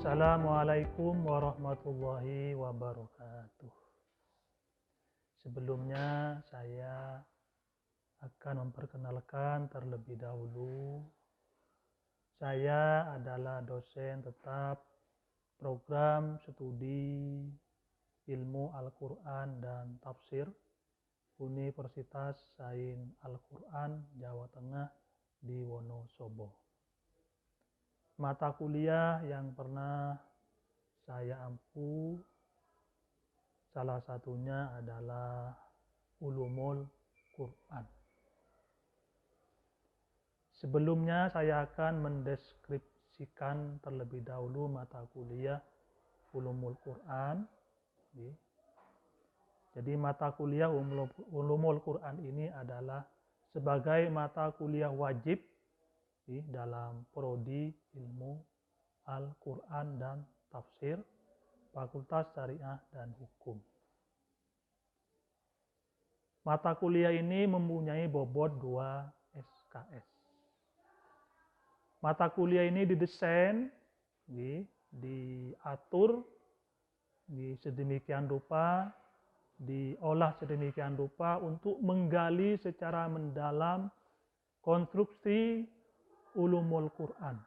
Assalamualaikum warahmatullahi wabarakatuh. Sebelumnya saya akan memperkenalkan terlebih dahulu. Saya adalah dosen tetap program studi ilmu Al-Quran dan Tafsir Universitas Sains Al-Quran Jawa Tengah di Wonosobo. Mata kuliah yang pernah saya ampu salah satunya adalah Ulumul Quran. Sebelumnya saya akan mendeskripsikan terlebih dahulu mata kuliah Ulumul Quran. Jadi mata kuliah Ulumul Quran ini adalah sebagai mata kuliah wajib dalam prodi ilmu Al-Quran dan Tafsir Fakultas Syariah dan Hukum. Mata kuliah ini mempunyai bobot 2 SKS. Mata kuliah ini didesain, diatur sedemikian rupa, diolah sedemikian rupa untuk menggali secara mendalam konstruksi Ulumul Quran.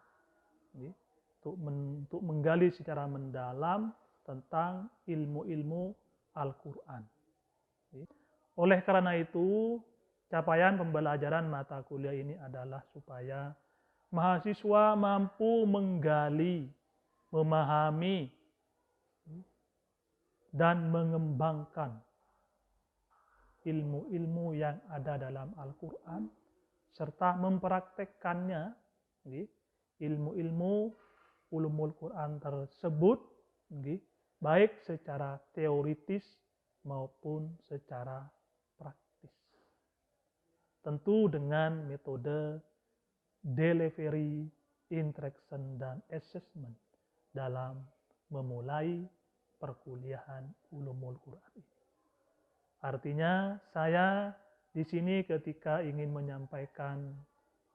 Untuk menggali secara mendalam tentang ilmu-ilmu Al-Quran. Oleh karena itu, capaian pembelajaran mata kuliah ini adalah supaya mahasiswa mampu menggali, memahami, dan mengembangkan ilmu-ilmu yang ada dalam Al-Quran serta mempraktekkannya, ilmu-ilmu Ulumul Quran tersebut, baik secara teoritis maupun secara praktis. Tentu dengan metode delivery, interaction, dan assessment dalam memulai perkuliahan Ulumul Quran ini. Artinya saya di sini ketika ingin menyampaikan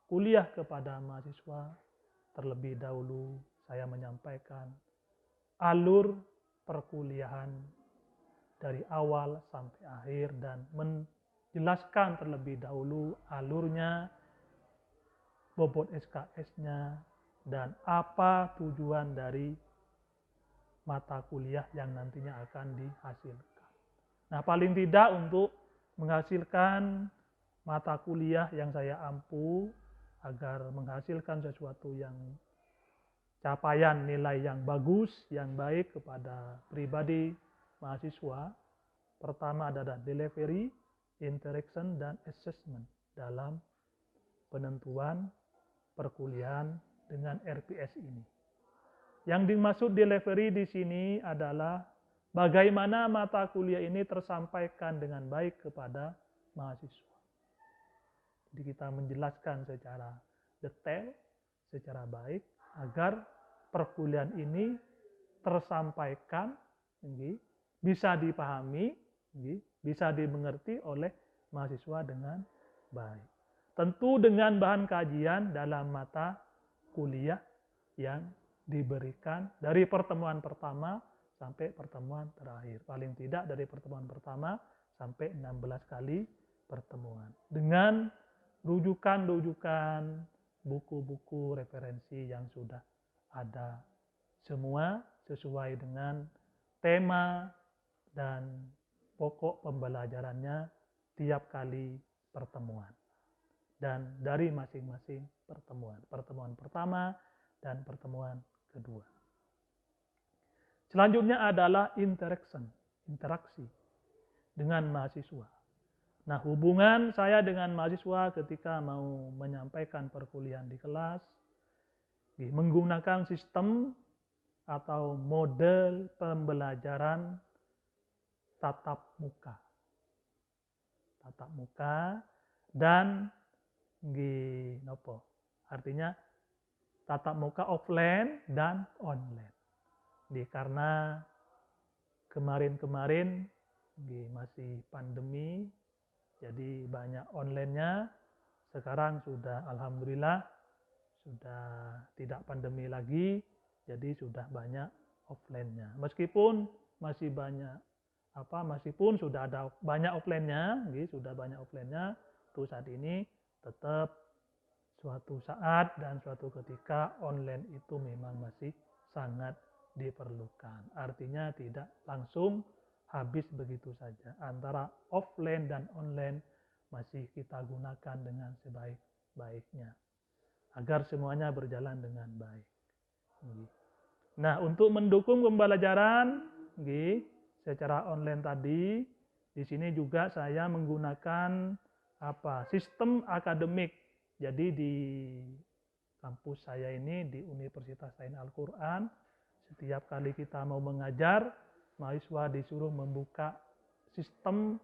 kuliah kepada mahasiswa, terlebih dahulu saya menyampaikan alur perkuliahan dari awal sampai akhir dan menjelaskan terlebih dahulu alurnya, bobot SKS-nya, dan apa tujuan dari mata kuliah yang nantinya akan dihasilkan. Nah, paling tidak untuk menghasilkan mata kuliah yang saya ampu agar menghasilkan sesuatu yang capaian nilai yang bagus, yang baik kepada pribadi mahasiswa. Pertama adalah delivery, interaction, dan assessment dalam penentuan perkuliahan dengan RPS ini. Yang dimaksud delivery di sini adalah bagaimana mata kuliah ini tersampaikan dengan baik kepada mahasiswa. Jadi kita menjelaskan secara detail, secara baik, agar perkuliahan ini tersampaikan, bisa dipahami, bisa dimengerti oleh mahasiswa dengan baik. Tentu dengan bahan kajian dalam mata kuliah yang diberikan dari pertemuan pertama sampai pertemuan terakhir. Paling tidak dari pertemuan pertama sampai 16 kali pertemuan. Dengan rujukan-rujukan, buku-buku referensi yang sudah ada. Semua sesuai dengan tema dan pokok pembelajarannya tiap kali pertemuan. Dan dari masing-masing pertemuan. Pertemuan pertama dan pertemuan kedua. Selanjutnya adalah interaksi dengan mahasiswa. Nah, hubungan saya dengan mahasiswa ketika mau menyampaikan perkuliahan di kelas, menggunakan sistem atau model pembelajaran tatap muka. Tatap muka dan artinya tatap muka offline dan online. Karena kemarin-kemarin masih pandemi, jadi banyak online-nya. Sekarang sudah alhamdulillah sudah tidak pandemi lagi, Jadi sudah banyak offline-nya. Meskipun masih banyak meskipun sudah ada banyak offline-nya, sudah banyak offline-nya, untuk saat ini tetap suatu saat dan suatu ketika online itu memang masih sangat diperlukan. Artinya tidak langsung habis begitu saja. Antara offline dan online masih kita gunakan dengan sebaik-baiknya agar semuanya berjalan dengan baik. Nah, untuk mendukung pembelajaran secara online tadi, di sini juga saya menggunakan sistem akademik. Jadi di kampus saya ini di Universitas Sains Al-Quran, setiap kali kita mau mengajar, mahasiswa disuruh membuka sistem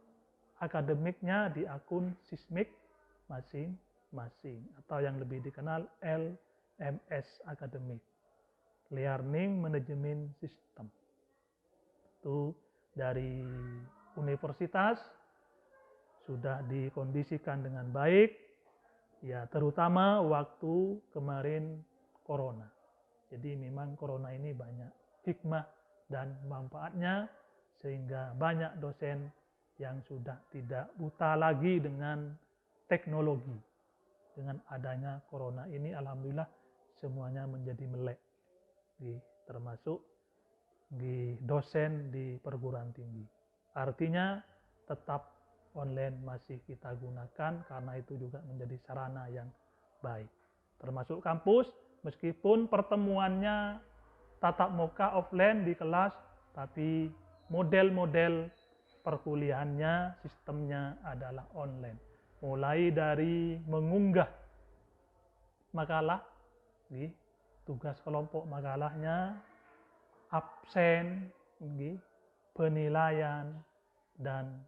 akademiknya di akun Sismik masing-masing, atau yang lebih dikenal LMS Akademik, Learning Management System. Itu dari universitas sudah dikondisikan dengan baik, ya terutama waktu kemarin corona. Jadi memang corona ini banyak hikmah dan manfaatnya, sehingga banyak dosen yang sudah tidak buta lagi dengan teknologi. Dengan adanya corona ini, alhamdulillah semuanya menjadi melek, termasuk di dosen di perguruan tinggi. Artinya tetap online masih kita gunakan karena itu juga menjadi sarana yang baik. Termasuk kampus, meskipun pertemuannya tatap muka offline di kelas, tapi model-model perkuliahannya, sistemnya adalah online. Mulai dari mengunggah makalah, tugas kelompok makalahnya, absen, penilaian, dan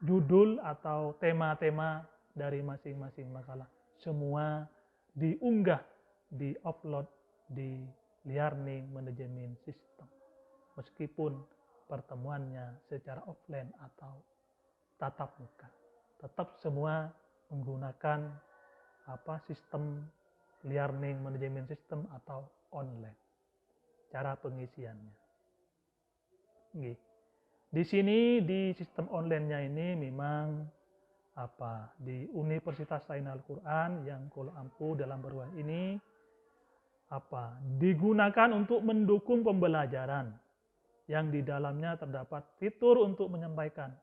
judul atau tema-tema dari masing-masing makalah. Semua diunggah, di-upload di Learning Management System. Meskipun pertemuannya secara offline atau tatap muka, tetap semua menggunakan sistem Learning Management System atau online. Cara pengisiannya. Di sini di sistem online-nya ini memang di Universitas Sains Al-Quran yang Kuala Ampu dalam perguruan ini digunakan untuk mendukung pembelajaran yang di dalamnya terdapat fitur untuk menyampaikan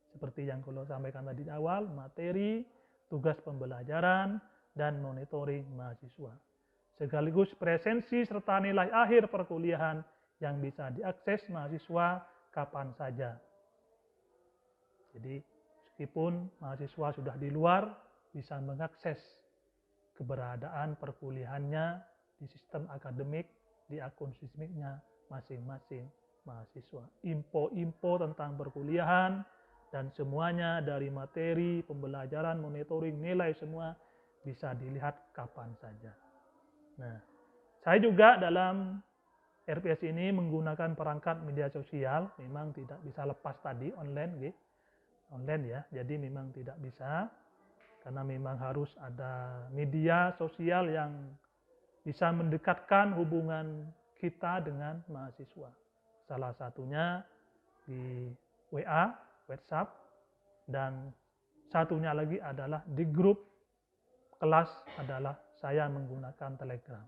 seperti yang Kuala sampaikan tadi di awal, materi, tugas pembelajaran, dan monitoring mahasiswa. Sekaligus presensi serta nilai akhir perkuliahan yang bisa diakses mahasiswa kapan saja. Jadi meskipun mahasiswa sudah di luar, bisa mengakses keberadaan perkuliahannya di sistem akademik, di akun sismiknya masing-masing mahasiswa. Info-info tentang perkuliahan dan semuanya dari materi, pembelajaran, monitoring, nilai semua bisa dilihat kapan saja. Nah, saya juga dalam RPS ini menggunakan perangkat media sosial, memang tidak bisa lepas tadi online ya. Jadi memang tidak bisa, karena memang harus ada media sosial yang bisa mendekatkan hubungan kita dengan mahasiswa. Salah satunya di WA, WhatsApp, dan satunya lagi adalah di grup kelas adalah saya menggunakan Telegram.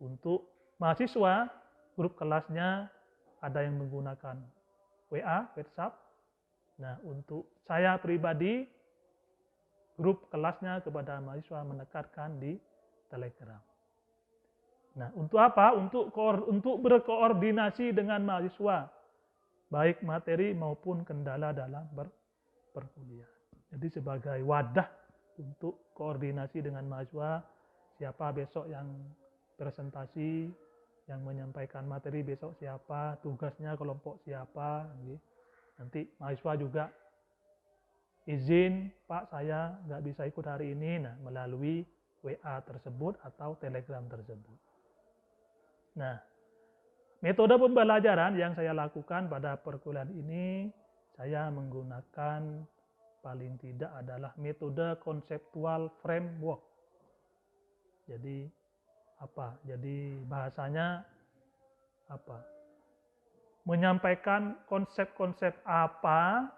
Untuk mahasiswa, grup kelasnya ada yang menggunakan WA, WhatsApp. Nah, untuk saya pribadi, grup kelasnya kepada mahasiswa menekankan di Telegram. Nah, untuk apa? Untuk berkoordinasi dengan mahasiswa, baik materi maupun kendala dalam perkuliahan. Jadi sebagai wadah untuk koordinasi dengan mahasiswa, siapa besok yang presentasi, yang menyampaikan materi besok siapa, tugasnya kelompok siapa. Nanti mahasiswa juga izin, Pak saya nggak bisa ikut hari ini, nah melalui WA tersebut atau Telegram tersebut. Nah, metode pembelajaran yang saya lakukan pada perkuliahan ini, saya menggunakan paling tidak adalah metode konseptual framework. Jadi Jadi bahasanya menyampaikan konsep-konsep apa,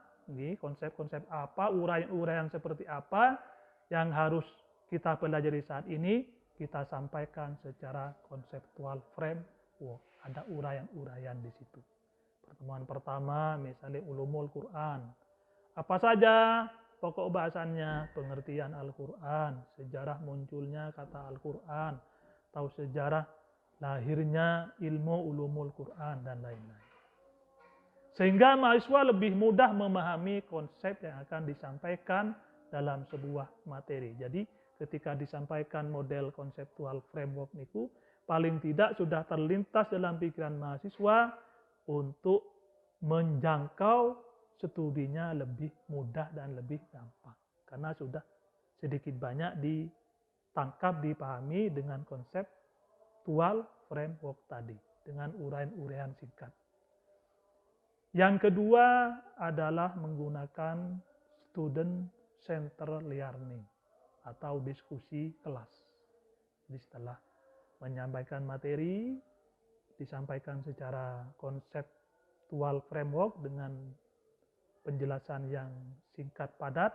uraian-uraian seperti apa yang harus kita pelajari saat ini, kita sampaikan secara konseptual framework. Ada uraian-uraian di situ. Pertemuan pertama misalnya ulumul Quran. Apa saja pokok bahasannya? Pengertian Al-Quran, sejarah munculnya kata Al-Quran, atau sejarah lahirnya ilmu ulumul Quran dan lain-lain. Sehingga mahasiswa lebih mudah memahami konsep yang akan disampaikan dalam sebuah materi. Jadi ketika disampaikan model konseptual framework niku, paling tidak sudah terlintas dalam pikiran mahasiswa untuk menjangkau studinya lebih mudah dan lebih gampang. Karena sudah sedikit banyak ditangkap, dipahami dengan konseptual framework tadi, dengan uraian-uraian singkat. Yang kedua adalah menggunakan student centered learning atau diskusi kelas. Jadi setelah menyampaikan materi, disampaikan secara konseptual framework dengan penjelasan yang singkat padat,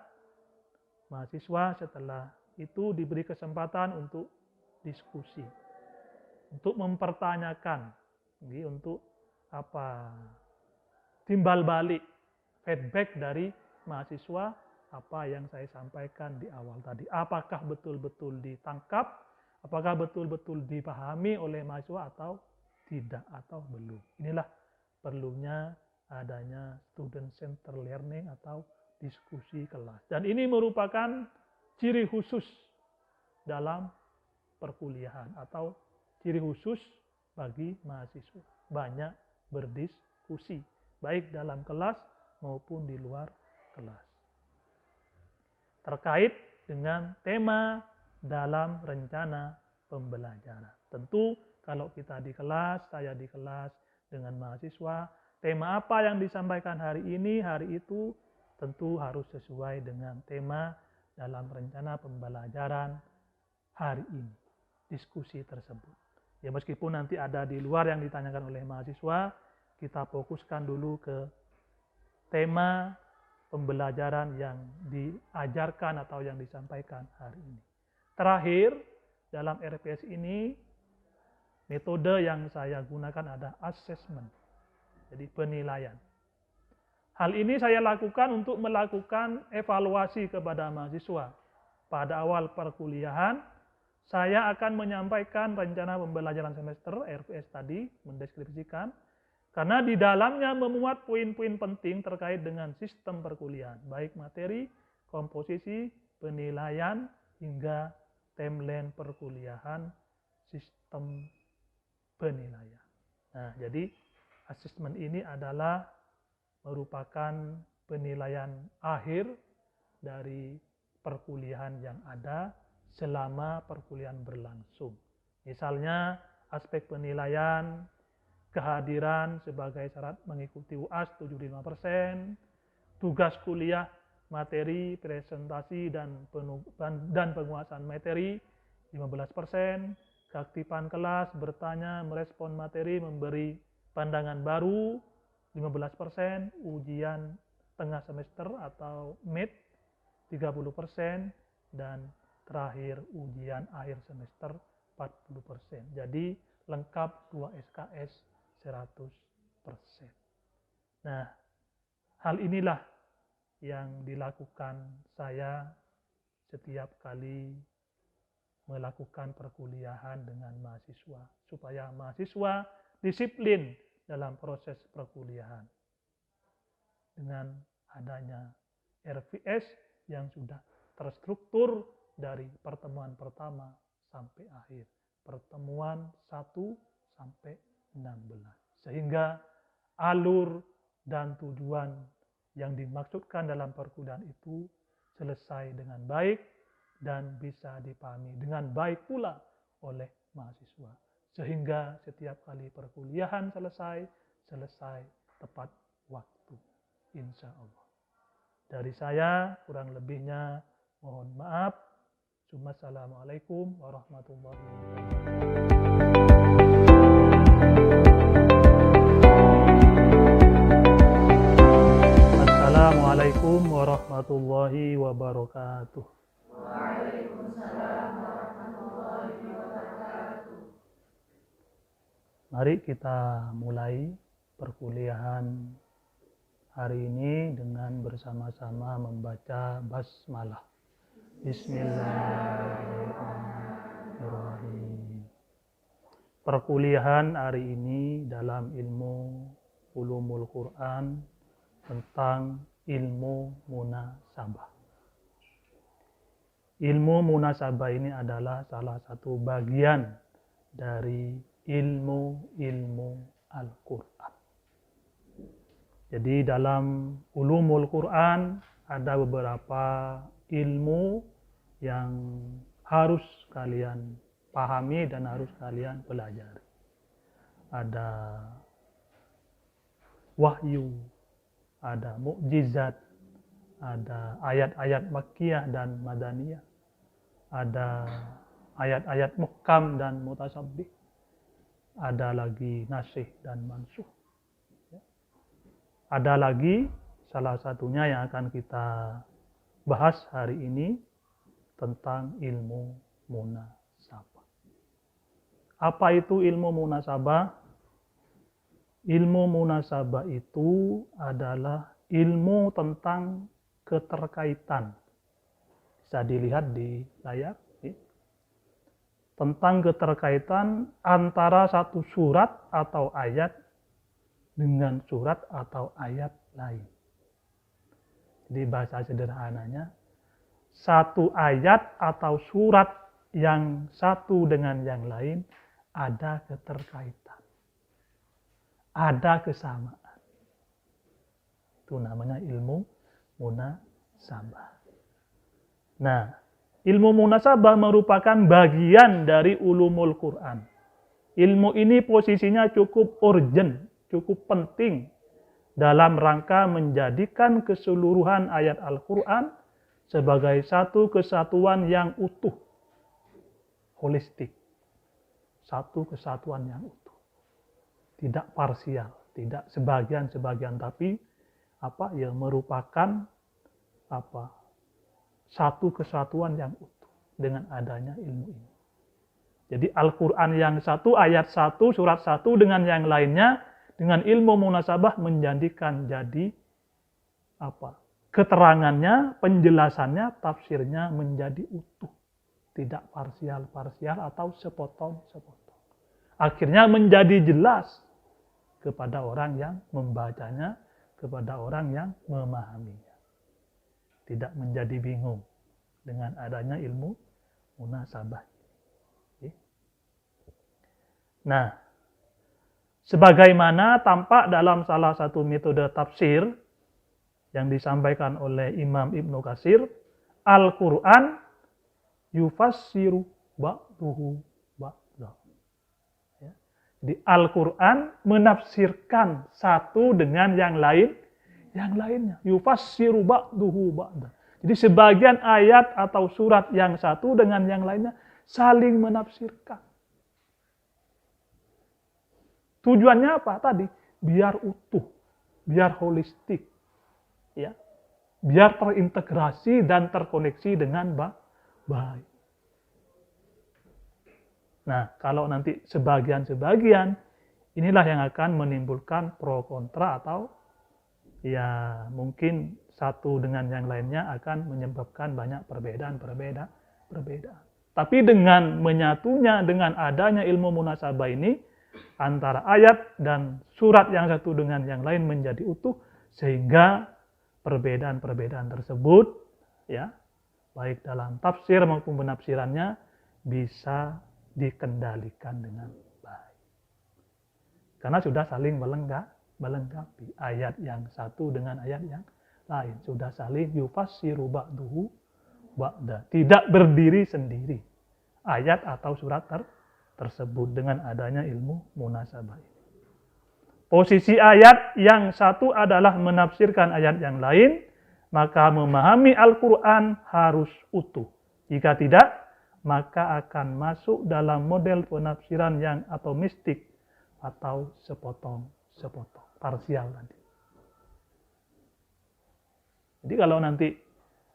mahasiswa setelah itu diberi kesempatan untuk diskusi, untuk mempertanyakan, untuk timbal balik, feedback dari mahasiswa apa yang saya sampaikan di awal tadi. Apakah betul-betul ditangkap, apakah betul-betul dipahami oleh mahasiswa atau tidak, atau belum. Inilah perlunya adanya student centered learning atau diskusi kelas. Dan ini merupakan ciri khusus dalam perkuliahan atau ciri khusus bagi mahasiswa. Banyak berdiskusi, baik dalam kelas maupun di luar kelas. Terkait dengan tema dalam rencana pembelajaran. Tentu kalau kita di kelas, saya di kelas dengan mahasiswa, tema apa yang disampaikan hari ini, hari itu tentu harus sesuai dengan tema dalam rencana pembelajaran hari ini, diskusi tersebut. Ya meskipun nanti ada di luar yang ditanyakan oleh mahasiswa, kita fokuskan dulu ke tema pembelajaran yang diajarkan atau yang disampaikan hari ini. Terakhir, dalam RPS ini, metode yang saya gunakan ada assessment, jadi penilaian. Hal ini saya lakukan untuk melakukan evaluasi kepada mahasiswa. Pada awal perkuliahan, saya akan menyampaikan rencana pembelajaran semester RPS tadi, mendeskripsikan, karena di dalamnya memuat poin-poin penting terkait dengan sistem perkuliahan, baik materi, komposisi, penilaian, hingga timeline perkuliahan, sistem penilaian. Nah, jadi asesmen ini adalah merupakan penilaian akhir dari perkuliahan yang ada selama perkuliahan berlangsung. Misalnya aspek penilaian, kehadiran sebagai syarat mengikuti UAS 75%, tugas kuliah, materi, presentasi, dan penguasaan materi 15%, keaktifan kelas, bertanya, merespon materi, memberi pandangan baru 15%, ujian tengah semester atau mid 30%, dan terakhir ujian akhir semester 40%. Jadi lengkap 2 SKS 100%. Nah, hal inilah yang dilakukan saya setiap kali melakukan perkuliahan dengan mahasiswa, supaya mahasiswa disiplin dalam proses perkuliahan. Dengan adanya RPS yang sudah terstruktur dari pertemuan pertama sampai akhir. Pertemuan 1 sampai 16. Sehingga alur dan tujuan yang dimaksudkan dalam perkuliahan itu selesai dengan baik dan bisa dipahami dengan baik pula oleh mahasiswa. Sehingga setiap kali perkuliahan selesai tepat waktu, insya Allah. Dari saya kurang lebihnya mohon maaf. Assalamualaikum warahmatullahi wabarakatuh. Assalamualaikum warahmatullahi wabarakatuh. Mari kita mulai perkuliahan hari ini dengan bersama-sama membaca basmalah. Bismillahirrahmanirrahim. Perkuliahan hari ini dalam ilmu ulumul Quran tentang ilmu munasabah. Ilmu munasabah ini adalah salah satu bagian dari ilmu Al-Quran. Jadi dalam ulumul Quran ada beberapa ilmu yang harus kalian pahami dan harus kalian pelajari. Ada wahyu, ada mukjizat, ada ayat-ayat makkiyah dan madaniyah, ada ayat-ayat muhkam dan mutasabbih, ada lagi nasikh dan mansukh. Ada lagi salah satunya yang akan kita bahas hari ini tentang ilmu munasabah. Apa itu ilmu munasabah? Ilmu munasabah itu adalah ilmu tentang keterkaitan. Bisa dilihat di layar. Tentang keterkaitan antara satu surat atau ayat dengan surat atau ayat lain. Jadi bahasa sederhananya, satu ayat atau surat yang satu dengan yang lain ada keterkaitan. Ada kesamaan. Itu namanya ilmu munasabah. Nah, ilmu munasabah merupakan bagian dari ulumul Quran. Ilmu ini posisinya cukup urgent, cukup penting dalam rangka menjadikan keseluruhan ayat Al-Quran sebagai satu kesatuan yang utuh, holistik. Satu kesatuan yang utuh. Tidak parsial, tidak sebagian-sebagian, tapi merupakan satu kesatuan yang utuh dengan adanya ilmu ini. Jadi Al-Quran yang satu, ayat satu, surat satu dengan yang lainnya, dengan ilmu munasabah menjadikan jadi keterangannya, penjelasannya, tafsirnya menjadi utuh. Tidak parsial-parsial atau sepotong-sepotong. Akhirnya menjadi jelas kepada orang yang membacanya, kepada orang yang memahaminya. Tidak menjadi bingung dengan adanya ilmu munasabah. Nah, sebagaimana tampak dalam salah satu metode tafsir yang disampaikan oleh Imam Ibnu Katsir, Al-Quran yufassiru ba'duhu ba'da. Jadi Al-Quran menafsirkan satu dengan yang lainnya. Yufassiru ba'duhu ba'da. Jadi sebagian ayat atau surat yang satu dengan yang lainnya saling menafsirkan. Tujuannya apa tadi? Biar utuh, biar holistik, ya, biar terintegrasi dan terkoneksi dengan baik. Nah, kalau nanti sebagian-sebagian, inilah yang akan menimbulkan pro kontra atau ya mungkin satu dengan yang lainnya akan menyebabkan banyak perbedaan. Tapi dengan menyatunya, dengan adanya ilmu munasabah ini, antara ayat dan surat yang satu dengan yang lain menjadi utuh, sehingga perbedaan-perbedaan tersebut, ya, baik dalam tafsir maupun penafsirannya bisa dikendalikan dengan baik. Karena sudah saling melengkapi ayat yang satu dengan ayat yang lain, sudah saling yufassiru ba'duhu ba'da, tidak berdiri sendiri ayat atau surat tersebut dengan adanya ilmu munasabah ini. Posisi ayat yang satu adalah menafsirkan ayat yang lain, maka memahami Al-Quran harus utuh, Jika tidak, maka akan masuk dalam model penafsiran yang atomistik atau sepotong-sepotong, parsial nanti. Jadi kalau nanti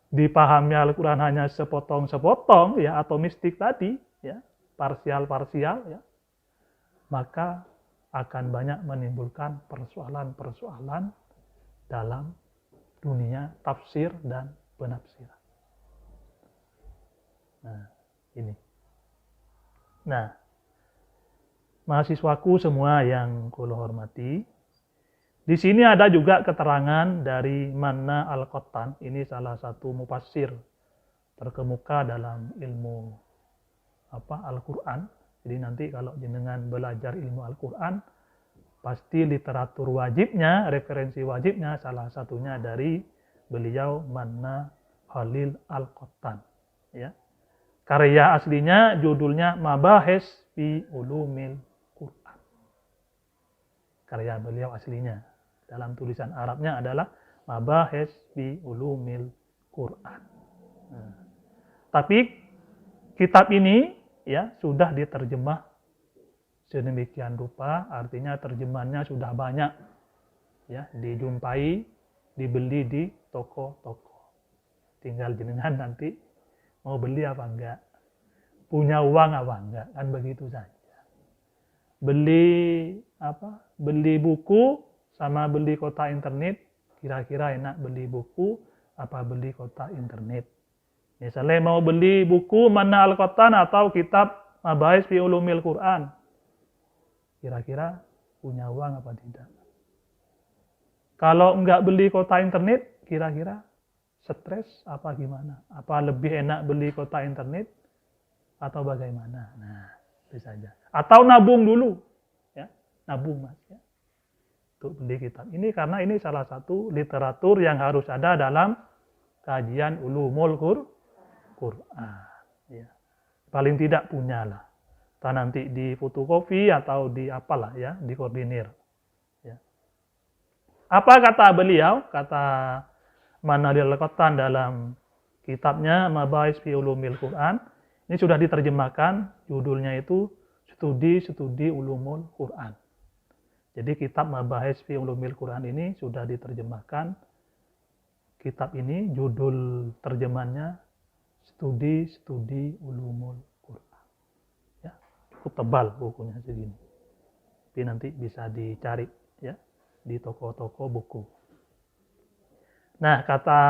dipahami Al-Quran hanya sepotong-sepotong, ya atomistik tadi, ya parsial-parsial, ya, maka akan banyak menimbulkan persoalan-persoalan dalam dunia tafsir dan penafsiran. Nah, ini. Nah, mahasiswaku semua yang kula hormati, di sini ada juga keterangan dari Manna Al-Qattan. Ini salah satu mufassir terkemuka dalam ilmu Al-Quran. Jadi nanti kalau jenengan belajar ilmu Al-Quran, pasti literatur wajibnya, referensi wajibnya salah satunya dari beliau Manna Khalil Al-Qattan. Ya. Karya aslinya judulnya Mabahis fi Ulumil Quran. Karya beliau aslinya. Dalam tulisan Arabnya adalah Mabahis fi Ulumil Quran. Nah, tapi kitab ini ya sudah diterjemah sedemikian rupa, artinya terjemahannya sudah banyak ya, dijumpai, dibeli di toko-toko. Tinggal jenengan nanti mau beli apa enggak, punya uang apa enggak, kan begitu saja. Beli buku sama beli kota internet, kira-kira enak beli buku apa beli kota internet. Misalnya mau beli buku Manna Al-Qattan atau kitab Mabahis fi Ulumil Quran, kira-kira punya uang apa tidak? Kalau enggak beli kota internet, kira-kira stres apa gimana? Apa lebih enak beli kota internet atau bagaimana? Nah, itu saja. Atau nabung dulu, ya, nabung mas, ya, untuk beli kitab ini karena ini salah satu literatur yang harus ada dalam kajian ulumul Quran. Ya. Paling tidak punyalah. Entah nanti di fotokopi atau di apalah ya, dikoordinir. Ya. Apa kata beliau? Kata Manna Al-Qattan dalam kitabnya Mabahis fi Ulumil Quran. Ini sudah diterjemahkan, judulnya itu Studi Ulumul Quran. Jadi kitab Mabahis fi Ulumil Quran ini sudah diterjemahkan. Kitab ini judul terjemahannya Studi Ulumul Quran. Ya, cukup tebal bukunya segini. Tapi nanti bisa dicari ya di toko-toko buku. Nah, kata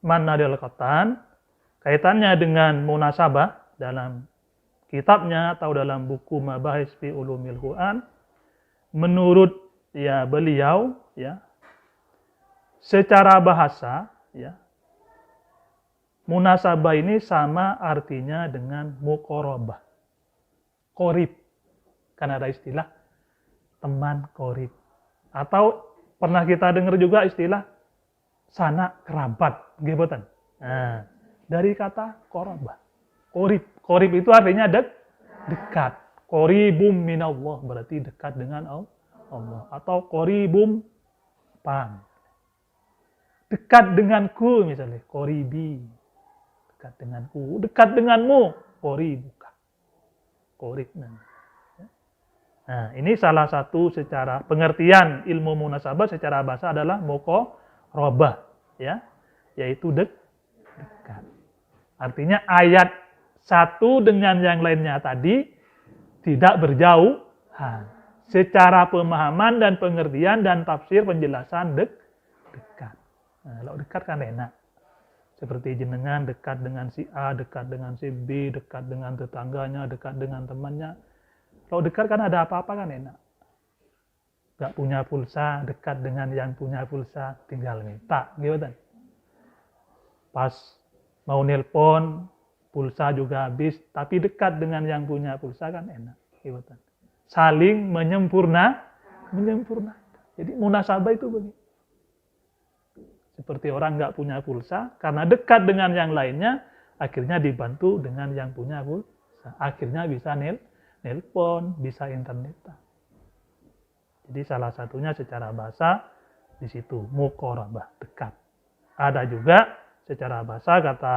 Manna Al-Qattan, kaitannya dengan munasabah dalam kitabnya atau dalam buku Mabahis fi Ulumil Quran, menurut ya beliau ya secara bahasa ya munasabah ini sama artinya dengan muqarabah. Qorib. Kan ada istilah teman qorib. Atau pernah kita dengar juga istilah sanak kerabat, gebetan. Nah, dari kata qorabah. Qorib itu artinya dekat. Qoribum minallah berarti dekat dengan Allah. Atau qoribum pan. Dekat denganku misalnya, qoribi. Dekat denganku, dekat denganmu, qoribuka. Qorib. Nah, ini salah satu secara pengertian ilmu munasabah secara bahasa adalah muqarabah, ya, yaitu dekat. Artinya ayat satu dengan yang lainnya tadi tidak berjauhan. Secara pemahaman dan pengertian dan tafsir penjelasan dekat. Nah, kalau dekat kan enak. Seperti jenengan dekat dengan si A, dekat dengan si B, dekat dengan tetangganya, dekat dengan temannya. Kalau dekat kan ada apa-apa kan enak. Gak punya pulsa, dekat dengan yang punya pulsa, tinggal minta, gitu kan. Pas mau nelpon, pulsa juga habis, tapi dekat dengan yang punya pulsa kan enak, gitu kan. Saling menyempurnakan. Jadi munasabah itu begitu. Seperti orang gak punya pulsa, karena dekat dengan yang lainnya, akhirnya dibantu dengan yang punya pulsa. Akhirnya bisa nelpon, bisa internet. Jadi salah satunya secara bahasa di situ muqarabah, dekat. Ada juga secara bahasa kata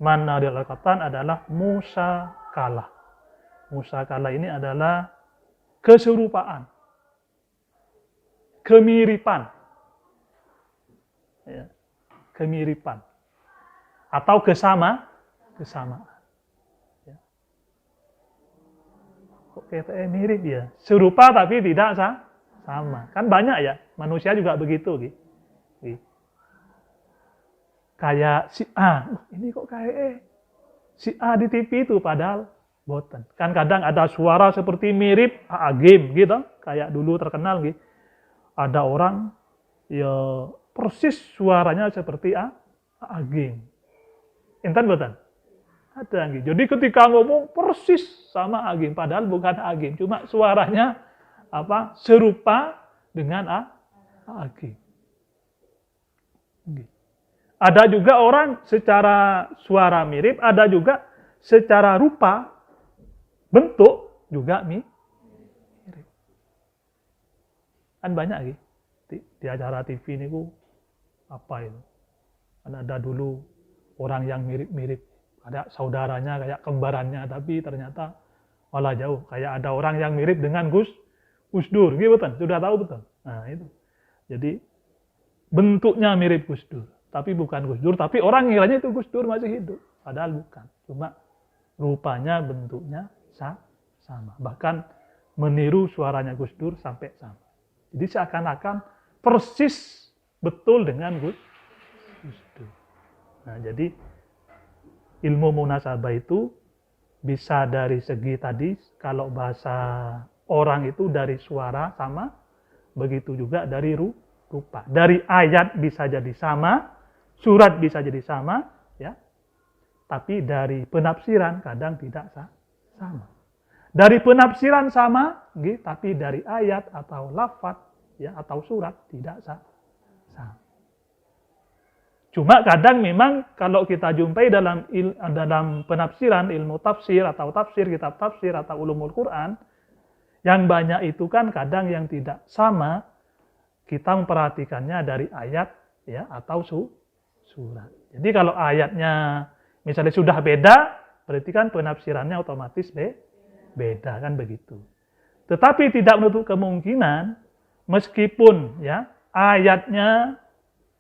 Makna dilaqatan adalah musakalah. Musakalah ini adalah keserupaan, kemiripan, ya, kemiripan atau kesamaan. Ya. Kok kita mirip ya? Serupa tapi tidak sama. Kan banyak ya, manusia juga begitu. Gitu. Kayak si A, ini kok kayak si A di TV itu padahal boten. Kan kadang ada suara seperti mirip Agim gitu, kayak dulu terkenal gitu. Ada orang ya persis suaranya seperti Agim. Enten boten? Ada gitu. Jadi ketika ngomong persis sama Agim padahal bukan Agim, cuma suaranya serupa dengan Agim. Gitu. Ada juga orang secara suara mirip, ada juga secara rupa, bentuk juga mirip. Kan banyak gitu. Di acara TV ini apa itu? Kan ada dulu orang yang mirip-mirip. Ada saudaranya kayak kembarannya, tapi ternyata malah jauh. Kayak ada orang yang mirip dengan Gus Dur, gitu betul? Sudah tahu betul? Nah itu. Jadi bentuknya mirip Gus Dur. Tapi bukan Gus Dur, tapi orang ngiranya itu Gus Dur masih hidup. Padahal bukan. Cuma rupanya, bentuknya sama. Bahkan meniru suaranya Gus Dur sampai sama. Jadi seakan-akan persis betul dengan Gus Dur. Nah, jadi ilmu munasabah itu bisa dari segi tadi, kalau bahasa orang itu dari suara sama, begitu juga dari rupa. Dari ayat bisa jadi sama, surat bisa jadi sama, ya. Tapi dari penafsiran kadang tidak sama. Dari penafsiran sama, tapi dari ayat atau lafaz, ya, atau surat tidak sama. Cuma kadang memang kalau kita jumpai dalam penafsiran, ilmu tafsir atau tafsir, kitab tafsir atau ulumul Quran, yang banyak itu kan kadang yang tidak sama, kita memperhatikannya dari ayat, ya, atau surat. Jadi kalau ayatnya misalnya sudah beda, berarti kan penafsirannya otomatis beda, kan begitu. Tetapi tidak menutup kemungkinan meskipun ya ayatnya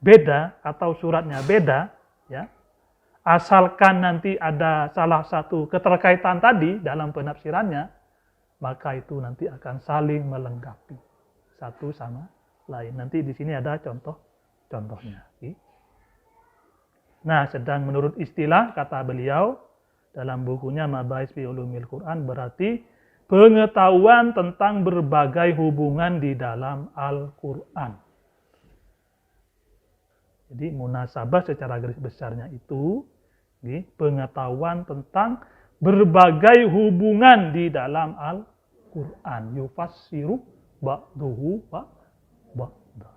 beda atau suratnya beda, ya, asalkan nanti ada salah satu keterkaitan tadi dalam penafsirannya, maka itu nanti akan saling melengkapi satu sama lain. Nanti di sini ada contohnya. Nah, sedang menurut istilah kata beliau dalam bukunya Mabahis fi Ulumil Quran, berarti pengetahuan tentang berbagai hubungan di dalam Al-Quran. Jadi munasabah secara garis besarnya itu pengetahuan tentang berbagai hubungan di dalam Al-Quran. Yufassiru ba'duhu ba'da.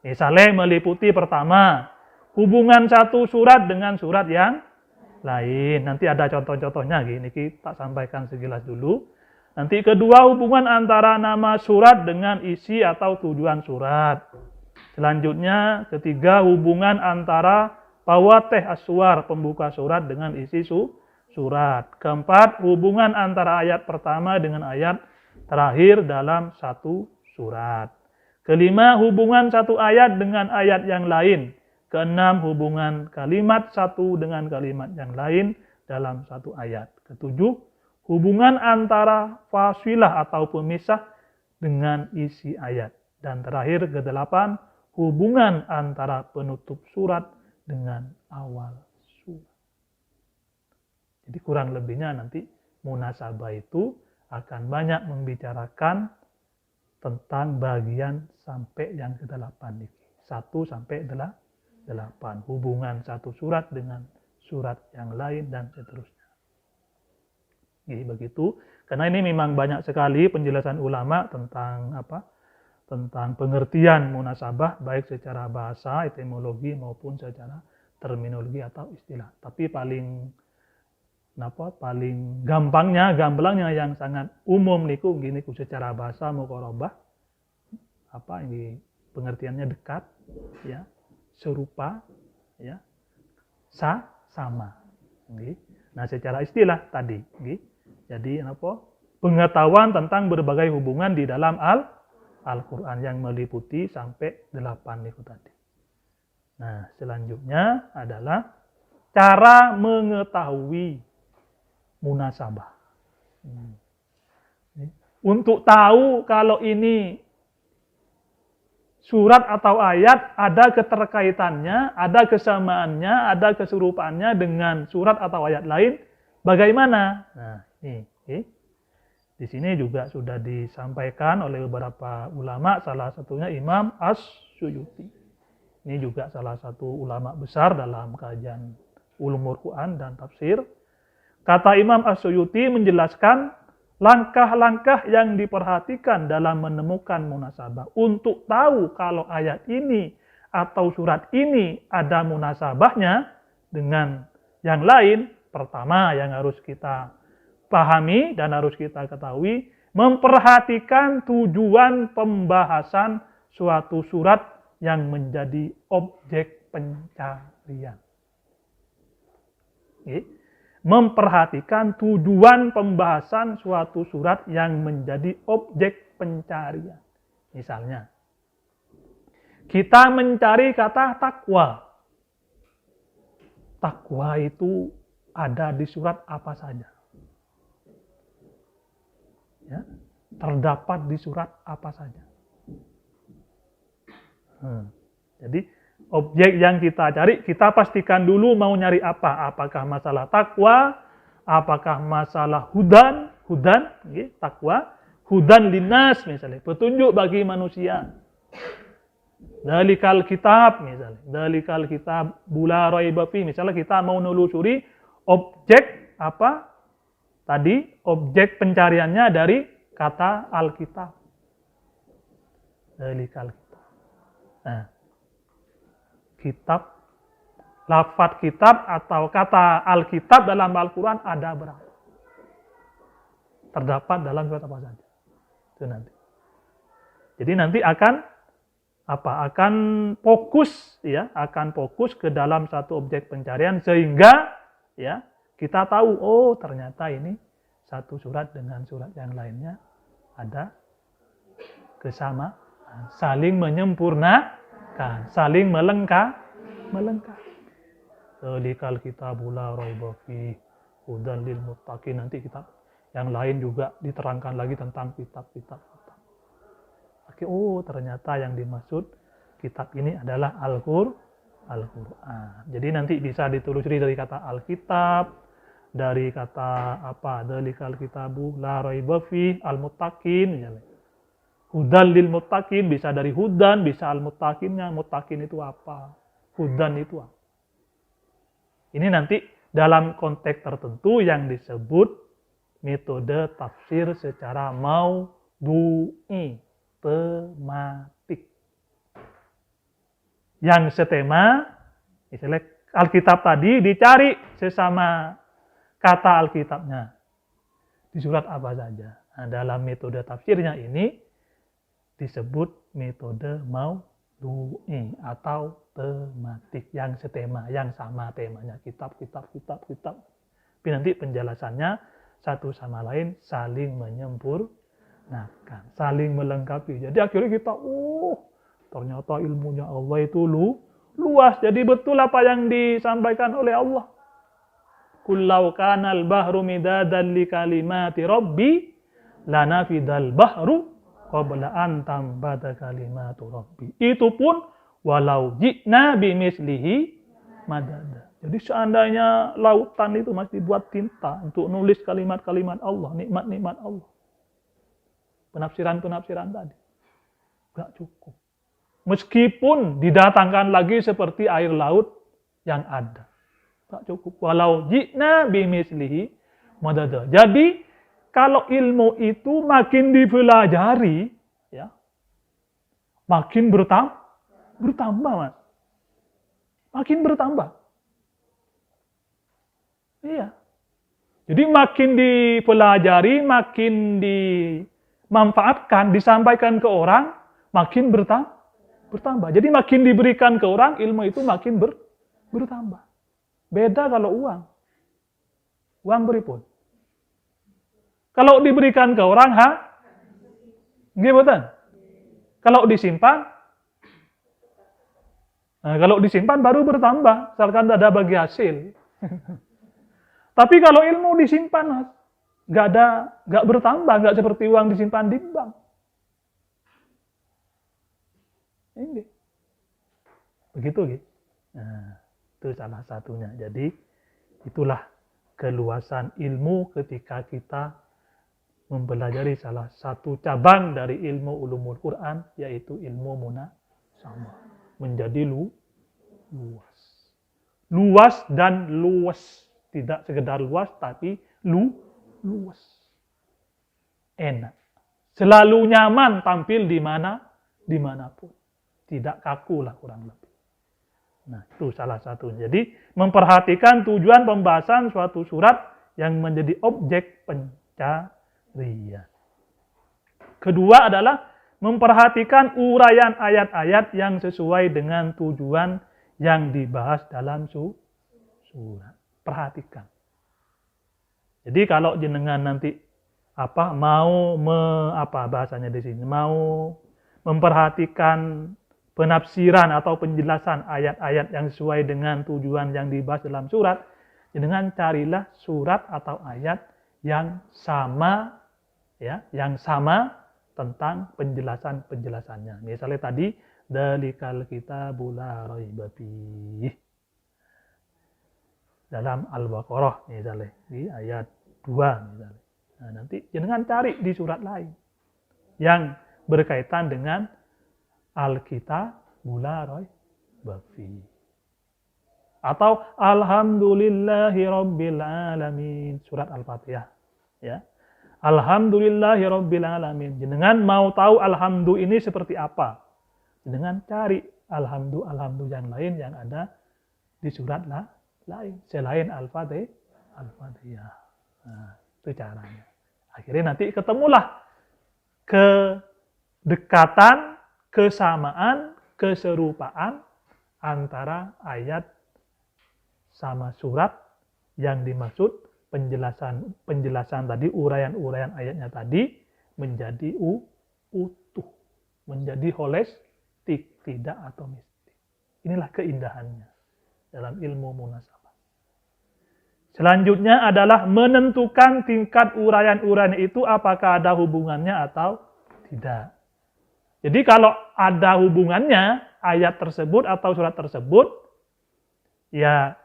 Misalnya meliputi pertama, hubungan satu surat dengan surat yang lain. Nanti ada contoh-contohnya, gini kita sampaikan sekilas dulu. Nanti kedua, hubungan antara nama surat dengan isi atau tujuan surat. Selanjutnya, ketiga, hubungan antara fawatih aswar, pembuka surat, dengan isi surat. Keempat, hubungan antara ayat pertama dengan ayat terakhir dalam satu surat. Kelima, hubungan satu ayat dengan ayat yang lain. Keenam, hubungan kalimat satu dengan kalimat yang lain dalam satu ayat. Ketujuh, hubungan antara fasilah atau pemisah dengan isi ayat. Dan terakhir, kedelapan, hubungan antara penutup surat dengan awal surat. Jadi kurang lebihnya nanti munasabah itu akan banyak membicarakan tentang bagian sampai yang ke-8 ini. 1 sampai 8. Hubungan satu surat dengan surat yang lain dan seterusnya. Jadi begitu. Karena ini memang banyak sekali penjelasan ulama tentang tentang pengertian munasabah, baik secara bahasa, etimologi maupun secara terminologi atau istilah. Tapi paling gamblangnya yang sangat umum niku secara bahasa muqarabah, ini pengertiannya dekat, ya, serupa, ya, sama. Nah, secara istilah tadi. Jadi apa? Pengetahuan tentang berbagai hubungan di dalam Al-Quran yang meliputi sampai 8 itu tadi. Nah, selanjutnya adalah cara mengetahui munasabah. Untuk tahu kalau ini surat atau ayat ada keterkaitannya, ada kesamaannya, ada keserupaannya dengan surat atau ayat lain, bagaimana? Nah, ini. Di sini juga sudah disampaikan oleh beberapa ulama, salah satunya Imam As-Suyuti. Ini juga salah satu ulama besar dalam kajian ulumul Quran dan tafsir. Kata Imam As-Suyuti menjelaskan langkah-langkah yang diperhatikan dalam menemukan munasabah. Untuk tahu kalau ayat ini atau surat ini ada munasabahnya dengan yang lain, pertama yang harus kita pahami dan harus kita ketahui, memperhatikan tujuan pembahasan suatu surat yang menjadi objek pencarian. Memperhatikan tujuan pembahasan suatu surat yang menjadi objek pencarian. Misalnya, kita mencari kata takwa. Takwa itu ada di surat apa saja? Ya, terdapat di surat apa saja. Jadi objek yang kita cari, kita pastikan dulu mau nyari apa. Apakah masalah takwa, apakah masalah hudan, takwa, hudan linnas misalnya, petunjuk bagi manusia. Dalikal kitab misalnya, dalikal kitab la raiba fi, misalnya kita mau menelusuri objek apa? Tadi objek pencariannya dari kata Alkitab. Dalikal kitab. Nah, kitab, lafaz kitab atau kata Alkitab dalam Al-Quran ada berapa? Terdapat dalam surat apa saja? Itu nanti. Jadi nanti akan fokus ke dalam satu objek pencarian sehingga ya kita tahu, oh ternyata ini satu surat dengan surat yang lainnya ada kesamaan, saling menyempurnakan, saling melengkapi. Dalikal kitabu la raiba fi hudan lil muttaqin. Nanti kitab yang lain juga diterangkan lagi tentang kitab-kitab. Oke, oh ternyata yang dimaksud kitab ini adalah Al-Quran. Jadi nanti bisa ditelusuri dari kata Alkitab, dari kata apa? Dalikal kitabu la raiba fi al-muttaqin misalnya. Hudan lil muttaqin bisa dari hudan, bisa al-muttaqinnya. Muttaqin itu apa? Hudan itu apa? Ini nanti dalam konteks tertentu yang disebut metode tafsir secara maudhu'i, tematik. Yang setema, misalnya Alkitab tadi dicari sesama kata Alkitabnya. Di surat apa saja. Nah, dalam metode tafsirnya ini disebut metode maudhu'i atau tematik, yang setema, yang sama temanya, kitab. Tapi nanti penjelasannya satu sama lain saling menyempurnakan, saling melengkapi. Jadi akhirnya kita, ternyata ilmunya Allah itu luas. Jadi betul apa yang disampaikan oleh Allah. Kullau kanal bahru midadan li kalimati rabbi lanafidal bahru qabla an tambata kalimatu rabbi. Itu pun walau ji'na bimislihi madada. Jadi seandainya lautan itu masih dibuat tinta untuk nulis kalimat-kalimat Allah, nikmat-nikmat Allah. Penafsiran-penafsiran tadi. Enggak cukup. Meskipun didatangkan lagi seperti air laut yang ada. Enggak cukup. Walau ji'na bimislihi madada. Jadi kalau ilmu itu makin dipelajari, ya, makin bertambah, Mas. Makin bertambah. Iya. Jadi makin dipelajari, makin dimanfaatkan, disampaikan ke orang, makin bertambah. Jadi makin diberikan ke orang, ilmu itu makin bertambah. Beda kalau uang. Uang beripun. Kalau diberikan ke orang, nggih mboten. Kalau disimpan, kalau disimpan baru bertambah, misalkan ada bagi hasil. Tapi kalau ilmu disimpan, nggak bertambah, nggak seperti uang disimpan di bank. Ini, begitu gitu. Nah, itu salah satunya. Jadi itulah keluasan ilmu ketika kita mempelajari salah satu cabang dari ilmu ulumul Quran, yaitu ilmu munasabah. Menjadi luas. Luas dan luas. Tidak sekedar luas, tapi luas. Enak. Selalu nyaman tampil dimanapun. Tidak kaku lah kurang lebih. Nah, itu salah satunya. Jadi, memperhatikan tujuan pembahasan suatu surat yang menjadi objek pencarian. Kedua adalah memperhatikan uraian ayat-ayat yang sesuai dengan tujuan yang dibahas dalam surat. Perhatikan. Jadi kalau jenengan nanti bahasanya di sini, mau memperhatikan penafsiran atau penjelasan ayat-ayat yang sesuai dengan tujuan yang dibahas dalam surat, jenengan carilah surat atau ayat yang sama tentang penjelasannya. Misalnya tadi dalikal kitabu la raiba fihi dalam Al-Baqarah misalnya di ayat 2 misalnya. Nah, nanti jangan cari di surat lain yang berkaitan dengan Al-Kitabu la raiba fihi. Atau Alhamdulillahi Rabbil Alamin, surat Al-Fatihah. Ya. Alhamdulillahi Rabbil Alamin. Jenengan mau tahu alhamdu ini seperti apa? Jenengan cari alhamdu yang lain yang ada di surat lain selain Al-Fatihah. Nah, itu caranya. Akhirnya nanti ketemulah kedekatan, kesamaan, keserupaan antara ayat sama surat yang dimaksud, penjelasan tadi, uraian ayatnya tadi menjadi utuh, menjadi holistik, tidak atomistik. Inilah keindahannya dalam ilmu munasabah. Selanjutnya adalah menentukan tingkat uraian-uraian itu apakah ada hubungannya atau tidak. Jadi kalau ada hubungannya ayat tersebut atau surat tersebut, ya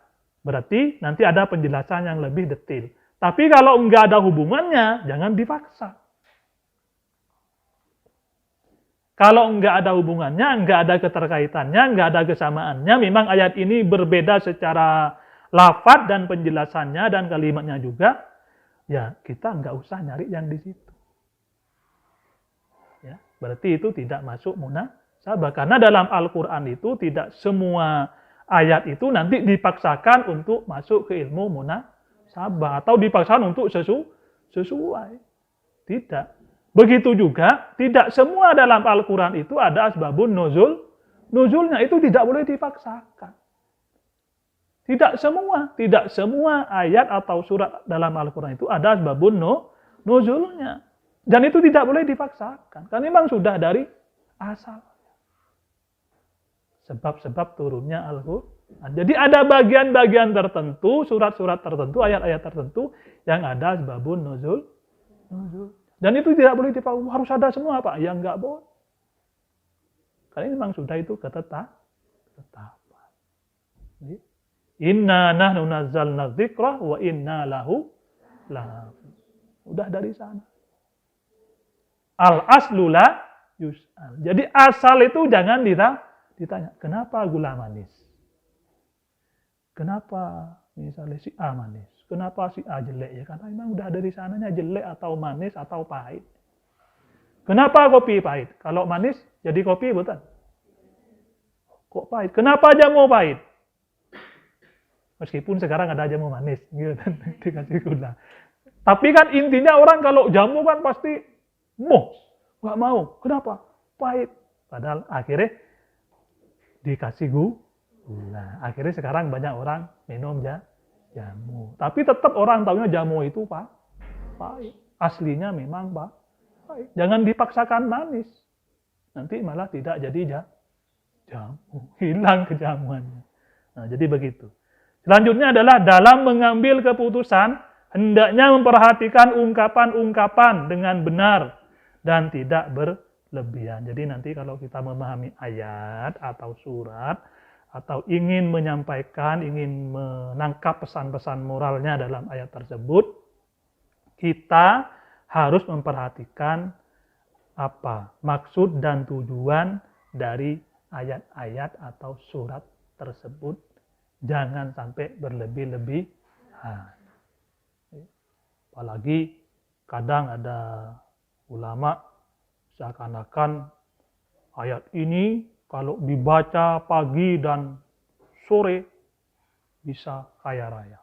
berarti nanti ada penjelasan yang lebih detail. Tapi kalau enggak ada hubungannya, jangan dipaksa. Kalau enggak ada hubungannya, enggak ada keterkaitannya, enggak ada kesamaannya, memang ayat ini berbeda secara lafaz dan penjelasannya dan kalimatnya juga, ya kita enggak usah nyari yang di situ. Ya, berarti itu tidak masuk munasabah. Karena dalam Al-Quran itu tidak semua ayat itu nanti dipaksakan untuk masuk ke ilmu munasabah atau dipaksakan untuk sesuai. Tidak. Begitu juga tidak semua dalam Al-Quran itu ada asbabun nuzul. Nuzulnya itu tidak boleh dipaksakan. Tidak semua ayat atau surat dalam Al-Quran itu ada asbabun nuzulnya. Dan itu tidak boleh dipaksakan. Karena memang sudah dari asal. Sebab-sebab turunnya Al-Quran. Jadi ada bagian-bagian tertentu, surat-surat tertentu, ayat-ayat tertentu yang ada asbabun nuzul. Dan itu tidak boleh dipaksakan. Harus ada semua Pak. Ya enggak boleh. Karena memang sudah itu ketetapan. Inna nahnu nazzalna dzikra wa inna lahu lahafidz. Udah dari sana. Al-aslu la yus'al. Jadi asal itu jangan ditanya, kenapa gula manis? Kenapa misalnya si A manis? Kenapa si A jelek? Ya karena memang udah dari sananya jelek atau manis atau pahit. Kenapa kopi pahit? Kalau manis jadi kopi bukan? Kok pahit? Kenapa jamu pahit? Meskipun sekarang ada jamu manis, gitu kan, dikasih gula. Tapi kan intinya orang kalau jamu kan pasti nggak mau. Kenapa? Pahit. Padahal akhirnya dikasih gula. Akhirnya sekarang banyak orang minum jamu. Tapi tetap orang tahunya jamu itu pahit. Aslinya memang pahit. Jangan dipaksakan manis. Nanti malah tidak jadi jamu. Hilang kejamuannya. Nah, jadi begitu. Selanjutnya adalah dalam mengambil keputusan, hendaknya memperhatikan ungkapan-ungkapan dengan benar dan tidak berlebihan. Jadi nanti kalau kita memahami ayat atau surat, atau ingin menyampaikan, ingin menangkap pesan-pesan moralnya dalam ayat tersebut, kita harus memperhatikan apa maksud dan tujuan dari ayat-ayat atau surat tersebut. Jangan sampai berlebih-lebihan. Apalagi kadang ada ulama seakan-akan ayat ini kalau dibaca pagi dan sore bisa kaya raya.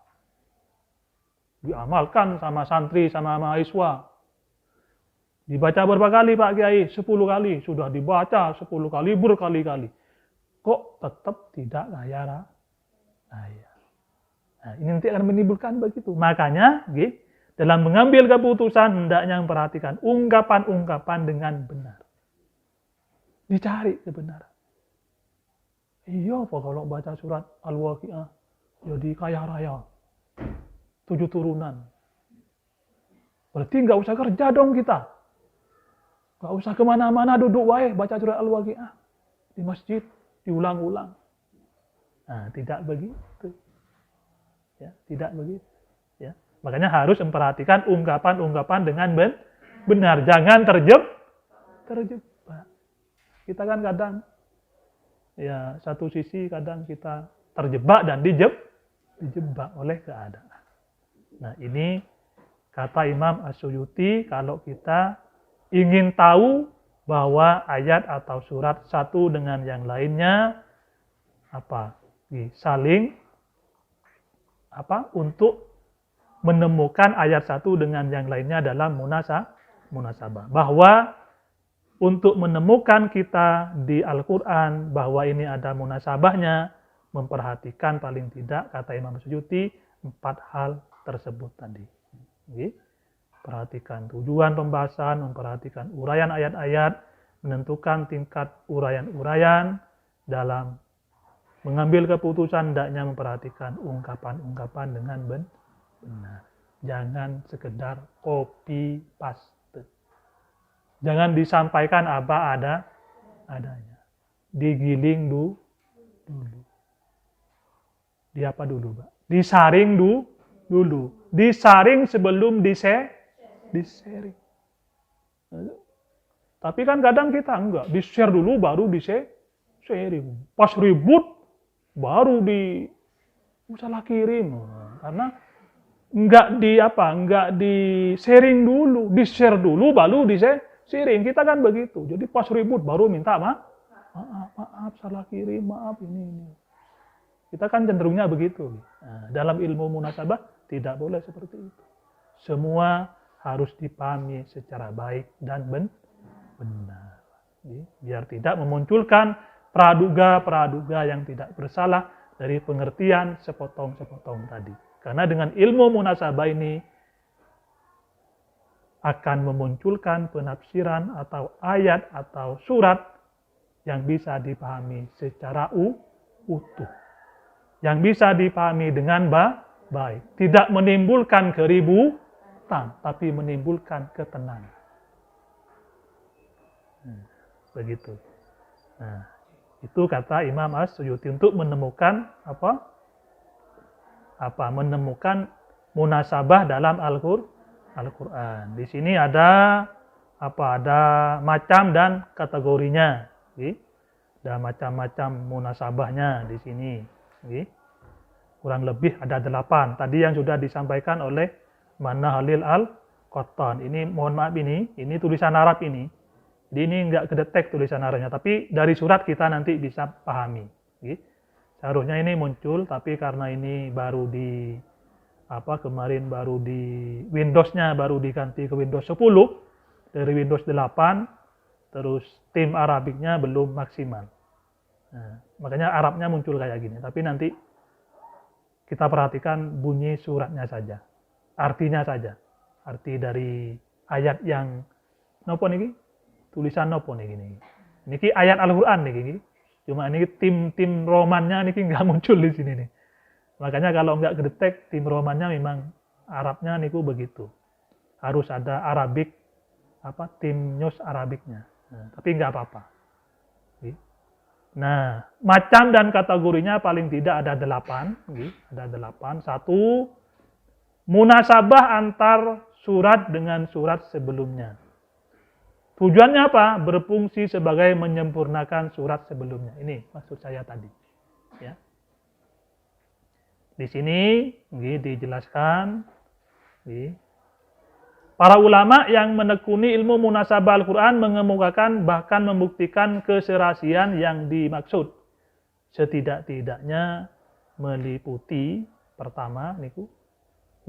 Diamalkan sama santri, sama mahasiswa. Dibaca berapa kali Pak Kiai? 10 kali. Sudah dibaca 10 kali, berkali-kali. Kok tetap tidak kaya raya? Nah, ini nanti akan menimbulkan begitu. Makanya, dalam mengambil keputusan, hendaknya memperhatikan ungkapan-ungkapan dengan benar. Dicari kebenaran. Iya Pak, kalau baca surat Al-Waqiah, jadi kaya raya. 7 turunan. Berarti nggak usah kerja dong kita. Nggak usah kemana-mana, duduk wae baca surat Al-Waqiah. Di masjid, diulang-ulang. Nah, tidak begitu. Ya, tidak begitu. Ya. Makanya harus memperhatikan ungkapan-ungkapan dengan benar. Jangan terjebak. Kita kan kadang, ya satu sisi kadang kita terjebak dan dijebak oleh keadaan. Nah, ini kata Imam As-Suyuti, kalau kita ingin tahu bahwa ayat atau surat satu dengan yang lainnya saling untuk menemukan ayat satu dengan yang lainnya dalam munasabah. Bahwa untuk menemukan kita di Al-Quran bahwa ini ada munasabahnya, memperhatikan paling tidak kata Imam Suyuti 4 hal tersebut tadi. Perhatikan tujuan pembahasan, memperhatikan uraian ayat-ayat, menentukan tingkat uraian-uraian, dalam mengambil keputusan hendaknya memperhatikan ungkapan-ungkapan dengan benar. Jangan sekedar copy paste. Jangan disampaikan apa adanya. Digiling dulu. Di apa dulu, Pak? Disaring dulu. Disaring sebelum di-sharing. Tapi kan kadang kita enggak, di-share dulu baru di-sharing. Pas ribut baru salah kirim. Karena enggak di-sharing dulu, di-share dulu baru di-sharing. Kita kan begitu. Jadi pas ribut baru minta maaf salah kirim, maaf ini. Kita kan cenderungnya begitu. Nah, dalam ilmu munasabah tidak boleh seperti itu. Semua harus dipahami secara baik dan benar. Biar tidak memunculkan praduga yang tidak bersalah dari pengertian sepotong-sepotong tadi. Karena dengan ilmu munasabah ini akan memunculkan penafsiran atau ayat atau surat yang bisa dipahami secara utuh. Yang bisa dipahami dengan baik. Tidak menimbulkan keributan, tapi menimbulkan ketenangan. Begitu. Nah, itu kata Imam As-Suyuti untuk menemukan menemukan munasabah dalam Al-Qur'an. Di sini ada macam dan kategorinya. Ada macam-macam munasabahnya di sini. Kurang lebih ada 8. Tadi yang sudah disampaikan oleh Mana Halil Al-Qattan. Ini mohon maaf ini tulisan Arab ini. Jadi ini enggak kedetek tulisan Arabnya, tapi dari surat kita nanti bisa pahami. Seharusnya ini muncul, tapi karena ini baru kemarin baru di Windows-nya baru diganti ke Windows 10 dari Windows 8, terus tim Arabiknya belum maksimal. Nah, makanya Arabnya muncul kayak gini. Tapi nanti kita perhatikan bunyi suratnya saja, artinya saja. Arti dari ayat yang nopo niki? Tulisan nopo niki niki. Niki ayat Al-Qur'an niki. Cuma ini tim romannya niki nggak muncul di sini nih. Makanya kalau nggak kedetek tim romannya memang Arabnya niku begitu. Harus ada Arabik tim news Arabiknya. Nah, tapi nggak apa-apa. Nah, macam dan kategorinya paling tidak ada 8. Ada 8. 1. Munasabah antar surat dengan surat sebelumnya. Tujuannya apa? Berfungsi sebagai menyempurnakan surat sebelumnya. Ini maksud saya tadi. Ya. Di sini dijelaskan. Para ulama yang menekuni ilmu munasabah Al-Quran mengemukakan bahkan membuktikan keserasian yang dimaksud. Setidak-tidaknya meliputi pertama niku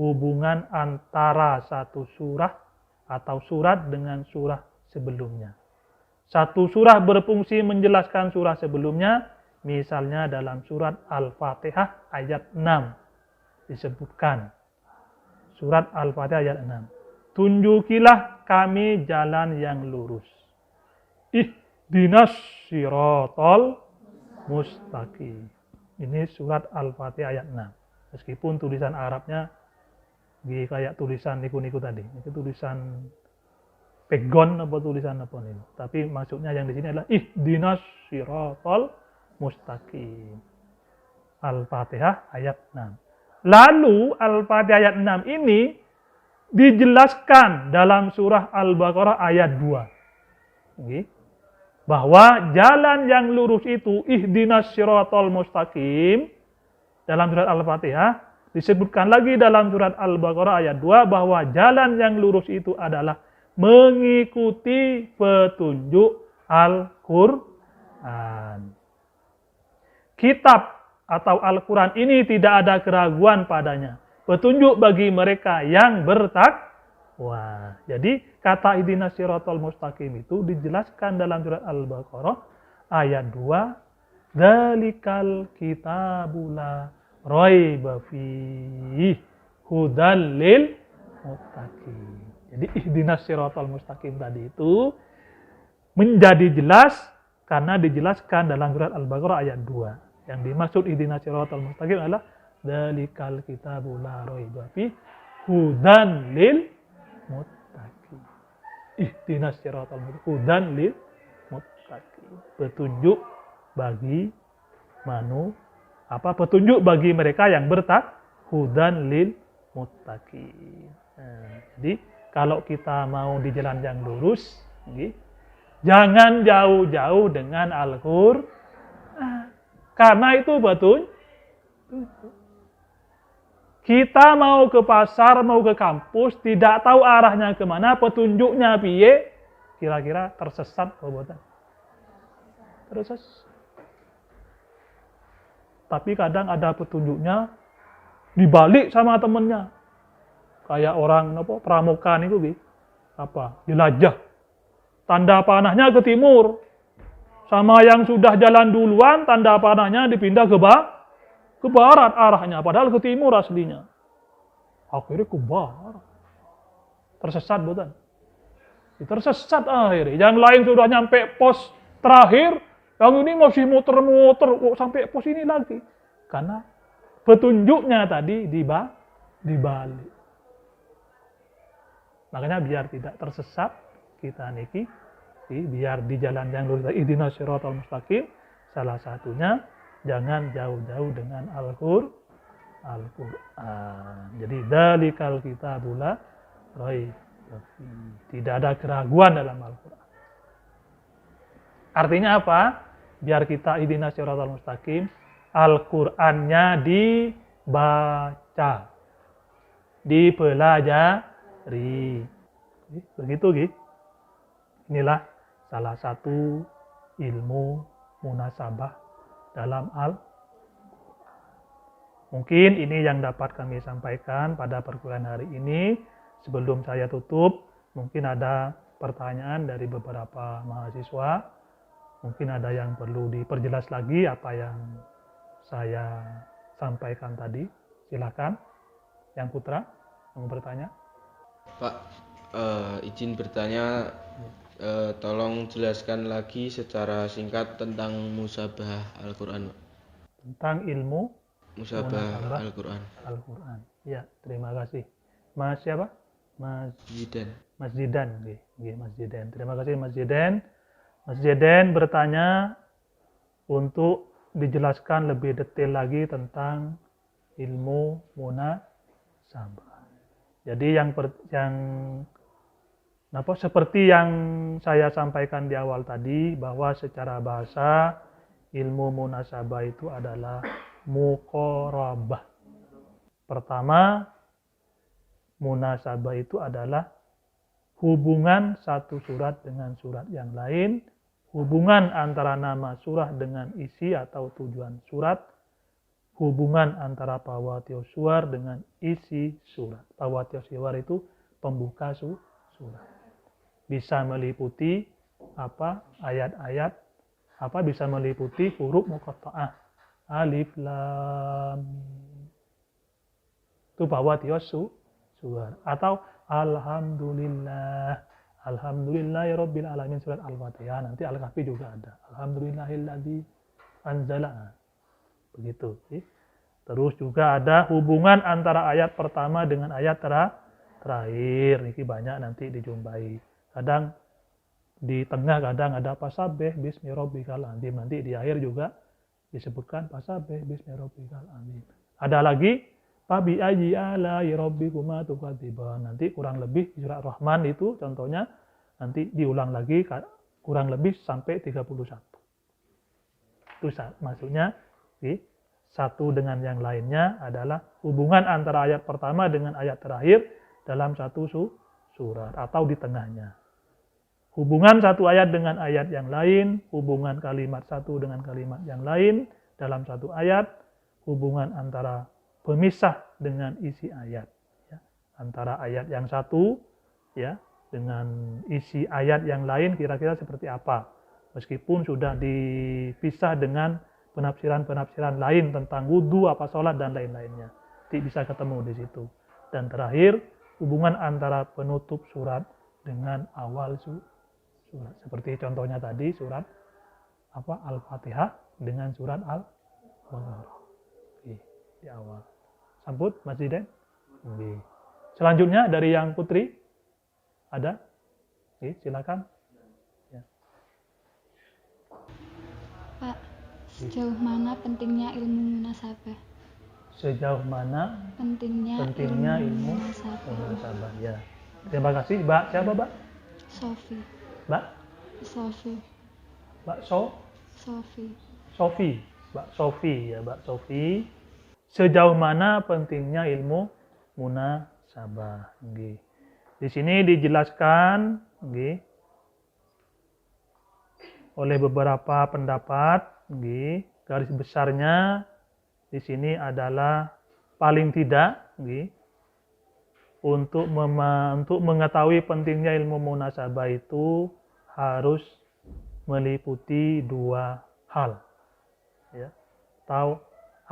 hubungan antara satu surah atau surat dengan surah sebelumnya. Satu surah berfungsi menjelaskan surah sebelumnya, misalnya dalam surat Al-Fatihah ayat 6 disebutkan. Surat Al-Fatihah ayat 6. Tunjukilah kami jalan yang lurus. Ihdinas siratal mustaqim. Ini surat Al-Fatihah ayat 6. Meskipun tulisan Arabnya kayak tulisan niku-niku tadi. Itu tulisan pegon apa tulisan apa ini. Tapi maksudnya yang di sini adalah ihdinas siratal mustaqim. Al-Fatihah ayat 6. Lalu Al-Fatihah ayat 6 ini dijelaskan dalam surah Al-Baqarah ayat 2. Bahwa jalan yang lurus itu ihdinas siratal mustaqim dalam surat Al-Fatihah. Disebutkan lagi dalam surat Al-Baqarah ayat 2 bahwa jalan yang lurus itu adalah mengikuti petunjuk Al-Quran. Kitab atau Al-Quran ini tidak ada keraguan padanya. Petunjuk bagi mereka yang bertakwa. Jadi kata ihdinas siratal mustaqim itu dijelaskan dalam surat Al-Baqarah ayat 2. Dzalikal kitabula raiba fihi hudal lil muttaqin. Jadi ihdinas siratal mustaqim tadi itu menjadi jelas karena dijelaskan dalam surat Al-Baqarah ayat 2. Yang dimaksud ihdinas siratal mustaqim adalah dzalikal kitabula raiba fihi hudan lil muttaqin. Ihdinas siratal mustaqim hudan lil muttaqin. Petunjuk bagi petunjuk bagi mereka yang hudan lil muttaqin. Jadi kalau kita mau di jalan yang lurus, jangan jauh-jauh dengan Al-Qur'an. Karena itu betul. Kita mau ke pasar, mau ke kampus, tidak tahu arahnya kemana, petunjuknya piye, kira-kira tersesat bobotan. Tersesat. Tapi kadang ada petunjuknya dibalik sama temennya. Kayak orang pramuka niku jelajah. Tanda panahnya ke timur. Sama yang sudah jalan duluan, tanda panahnya dipindah ke barat arahnya. Padahal ke timur aslinya. Akhirnya ke barat. Tersesat bukan? Tersesat akhirnya. Yang lain sudah nyampe pos terakhir. Yang ini masih muter-muter sampai pos ini lagi. Karena petunjuknya tadi dibalik. Makanya biar tidak tersesat kita niki, biar di jalan yang lurus ihdinas siratal mustaqim, salah satunya jangan jauh-jauh dengan Al-Qur'an. Jadi dzalikal kitabula raiba fihi. Tidak ada keraguan dalam Al-Qur'an. Artinya apa? Biar kita ihdinas siratal mustaqim, Al-Qur'annya dibaca, dipelajari. Begitu, Inilah salah satu ilmu munasabah dalam Mungkin ini yang dapat kami sampaikan pada perkuliahan hari ini. Sebelum saya tutup, mungkin ada pertanyaan dari beberapa mahasiswa. Mungkin ada yang perlu diperjelas lagi apa yang saya sampaikan tadi. Silakan, yang putra yang mau bertanya. Pak, izin bertanya, tolong jelaskan lagi secara singkat tentang musabah Al-Quran. Tentang ilmu Musabah munasabah Al-Quran. Al-Quran. Ya, terima kasih. Mas siapa? Zidan. Mas Zidan. Mas Zidan. Terima kasih Mas Zidan. Mas Zidan bertanya untuk dijelaskan lebih detail lagi tentang ilmu munasabah. Jadi seperti yang saya sampaikan di awal tadi, bahwa secara bahasa ilmu munasabah itu adalah muqarabah. Pertama, munasabah itu adalah hubungan satu surat dengan surat yang lain, hubungan antara nama surah dengan isi atau tujuan surat, hubungan antara pawatiyus suwar dengan isi surat. Pawatiyus suwar itu pembuka surat. Bisa meliputi ayat-ayat, bisa meliputi huruf muqatta'ah, alif lam mim. Itu pawatiyus suwar. Atau alhamdulillahirabbil alamin, surat Al-Fatihah. Nanti Al-Kahfi juga ada. Alhamdulillahilladzi anzala. Begitu. Terus juga ada hubungan antara ayat pertama dengan ayat terakhir. Ini banyak nanti dijumpai. Kadang di tengah, kadang ada fasabih bismi rabbikal azim. Nanti di akhir juga disebutkan fasabih bismi rabbikal azim. Ada lagi fabi ayyi ala'i rabbikuma tukadziban. Nanti kurang lebih di surat Rahman itu contohnya, nanti diulang lagi kurang lebih sampai 31. Itu maksudnya satu dengan yang lainnya adalah hubungan antara ayat pertama dengan ayat terakhir dalam satu surat atau di tengahnya. Hubungan satu ayat dengan ayat yang lain, hubungan kalimat satu dengan kalimat yang lain dalam satu ayat, hubungan antara pemisah dengan isi ayat, ya. Antara ayat yang satu, ya, dengan isi ayat yang lain kira-kira seperti apa, meskipun sudah dipisah dengan penafsiran-penafsiran lain tentang wudhu, sholat dan lain-lainnya, bisa ketemu di situ. Dan terakhir, hubungan antara penutup surat dengan awal surat, seperti contohnya tadi surat Al-Fatihah dengan surat Al-Baqarah di awal. Sambut Mas Zidan. Selanjutnya dari yang putri ada? Silakan. Ya. Pak, sejauh mana pentingnya ilmu munasabah? Sejauh mana pentingnya ilmu munasabah? Ya. Terima kasih. Mbak siapa, Mbak? Sofi. Mbak? Sofi. Mbak Sofi. Sofi. Mbak Sofi, ya, Mbak Sofi. Sejauh mana pentingnya ilmu munasabah? Di sini dijelaskan oleh beberapa pendapat. Garis besarnya di sini adalah paling tidak untuk mengetahui pentingnya ilmu munasabah itu harus meliputi dua hal. Ya.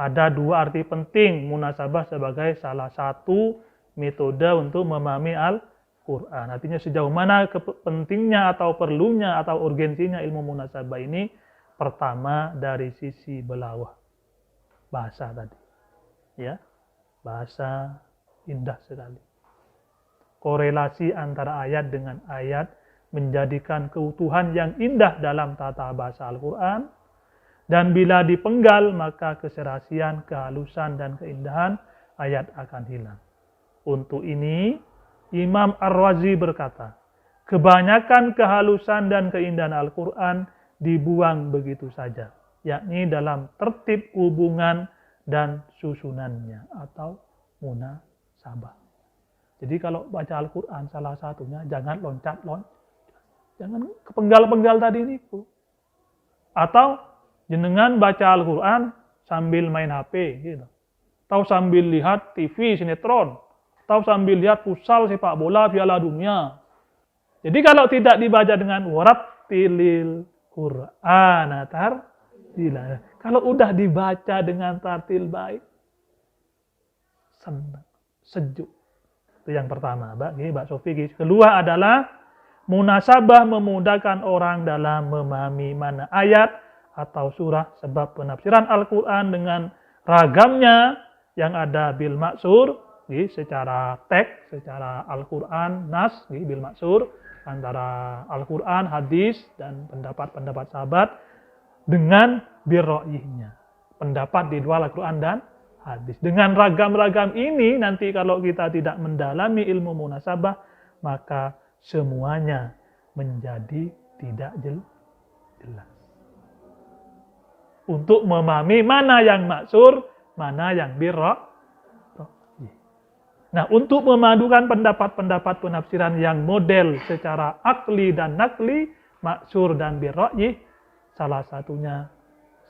Ada dua arti penting munasabah sebagai salah satu metode untuk memahami Al-Quran. Artinya sejauh mana pentingnya atau perlunya atau urgensinya ilmu munasabah ini. Pertama dari sisi belawah bahasa tadi, ya, bahasa indah sekali. Korelasi antara ayat dengan ayat menjadikan keutuhan yang indah dalam tata bahasa Al-Quran. Dan bila dipenggal, maka keserasian, kehalusan, dan keindahan ayat akan hilang. Untuk ini, Imam Ar-Razi berkata, kebanyakan kehalusan dan keindahan Al-Quran dibuang begitu saja, yakni dalam tertib hubungan dan susunannya atau munasabah. Jadi kalau baca Al-Quran salah satunya jangan loncat, jangan kepenggal-penggal tadi ini. Atau jenengan baca Al-Quran sambil main HP, gitu. Atau sambil lihat TV, sinetron. Atau sambil lihat futsal, sepak bola, Piala Dunia. Jadi kalau tidak dibaca dengan warattilil Qur'an tartila. Kalau udah dibaca dengan tartil baik, senang, sejuk. Itu yang pertama, Mbak Sofi. Kedua adalah munasabah memudahkan orang dalam memahami mana ayat atau surah, sebab penafsiran Al-Quran dengan ragamnya yang ada bil maksur, secara teks, secara Al-Quran, nas, bil maksur, antara Al-Quran, hadis, dan pendapat-pendapat sahabat, dengan birro'ihnya, pendapat di luar Al-Quran dan hadis. Dengan ragam-ragam ini, nanti kalau kita tidak mendalami ilmu munasabah, maka semuanya menjadi tidak jelas. Untuk memahami mana yang maksur, mana yang birro'ih. Nah, untuk memadukan pendapat-pendapat penafsiran yang model secara akli dan nakli, maksur dan birro'ih, salah satunya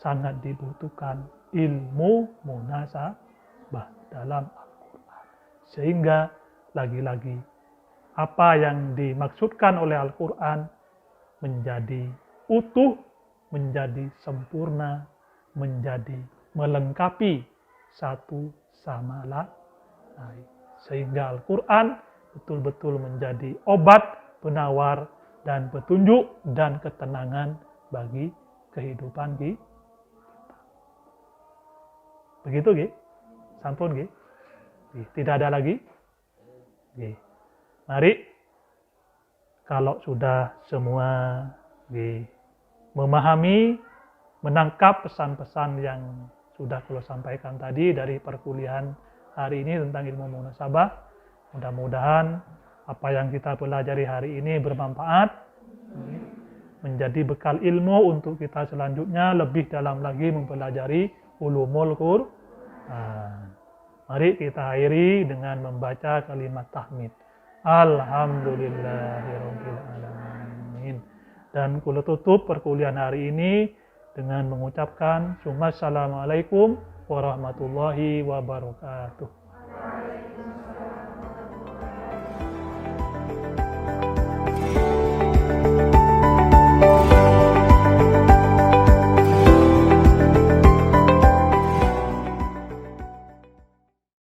sangat dibutuhkan ilmu munasabah dalam Al-Quran. Sehingga lagi-lagi apa yang dimaksudkan oleh Al-Quran menjadi utuh, menjadi sempurna, menjadi melengkapi satu sama lain. Sehingga Al-Quran betul-betul menjadi obat, penawar, dan petunjuk dan ketenangan bagi kehidupan kita. Begitu, sampun, tidak ada lagi. Mari, kalau sudah semua memahami, menangkap pesan-pesan yang sudah saya sampaikan tadi dari perkuliahan hari ini tentang ilmu munasabah, mudah-mudahan apa yang kita pelajari hari ini bermanfaat, menjadi bekal ilmu untuk kita selanjutnya lebih dalam lagi mempelajari ulumul Quran. Mari kita akhiri dengan membaca kalimat tahmid. Alhamdulillahirabbil alamin. Dan kula tutup perkuliahan hari ini dengan mengucapkan Assalamualaikum warahmatullahi wabarakatuh.